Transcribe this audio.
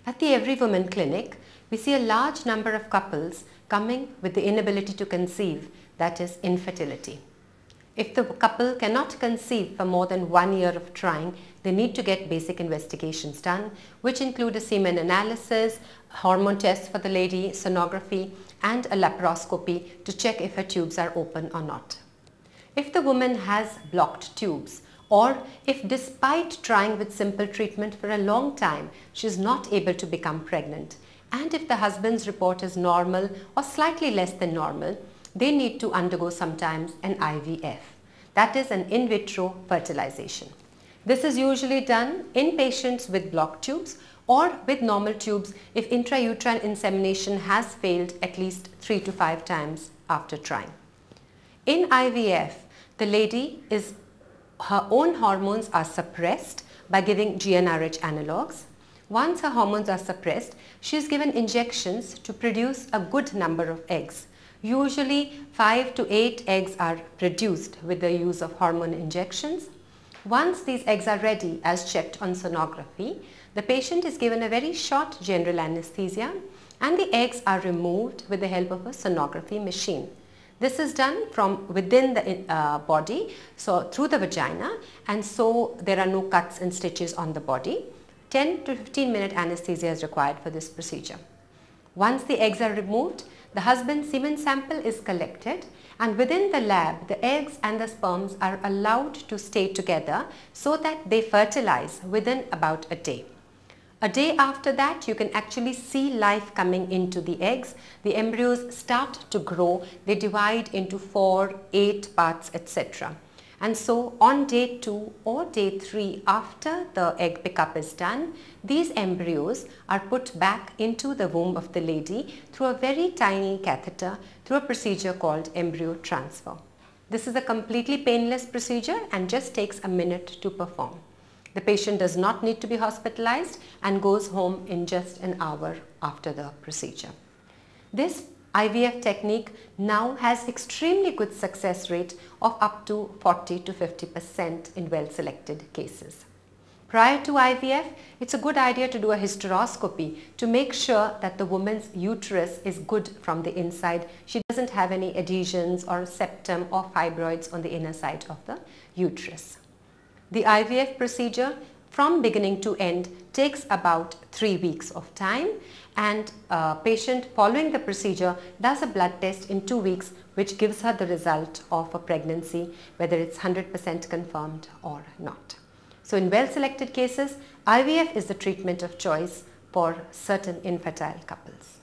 At the Everywoman Clinic, we see a large number of couples coming with the inability to conceive, that is infertility. If the couple cannot conceive for more than 1 year of trying, they need to get basic investigations done, which include a semen analysis, hormone tests for the lady, sonography, and a laparoscopy to check if her tubes are open or not. If the woman has blocked tubes, or if despite trying with simple treatment for a long time, she is not able to become pregnant, and if the husband's report is normal or slightly less than normal, they need to undergo sometimes an IVF, that is an in vitro fertilization. This is usually done in patients with blocked tubes or with normal tubes if intrauterine insemination has failed at least 3 to 5 times after trying. In IVF, the lady her own hormones are suppressed by giving GnRH analogues. Once her hormones are suppressed, she is given injections to produce a good number of eggs. Usually 5 to 8 eggs are produced with the use of hormone injections. Once these eggs are ready as checked on sonography, the patient is given a very short general anesthesia and the eggs are removed with the help of a sonography machine. This is done from within the body, so through the vagina, and so there are no cuts and stitches on the body. 10 to 15-minute anesthesia is required for this procedure. Once the eggs are removed, the husband's semen sample is collected, and within the lab, the eggs and the sperms are allowed to stay together so that they fertilize within about a day. A day after that, you can actually see life coming into the eggs. The embryos start to grow, they divide into 4, 8 parts, etc. And so on day 2 or day 3 after the egg pickup is done, these embryos are put back into the womb of the lady through a very tiny catheter through a procedure called embryo transfer. This is a completely painless procedure and just takes a minute to perform. The patient does not need to be hospitalized and goes home in just an hour after the procedure. This IVF technique now has extremely good success rate of up to 40 to 50% in well-selected cases. Prior to IVF, it's a good idea to do a hysteroscopy to make sure that the woman's uterus is good from the inside. She doesn't have any adhesions or septum or fibroids on the inner side of the uterus. The IVF procedure from beginning to end takes about 3 weeks of time, and a patient following the procedure does a blood test in 2 weeks which gives her the result of a pregnancy, whether it's 100% confirmed or not. So in well-selected cases, IVF is the treatment of choice for certain infertile couples.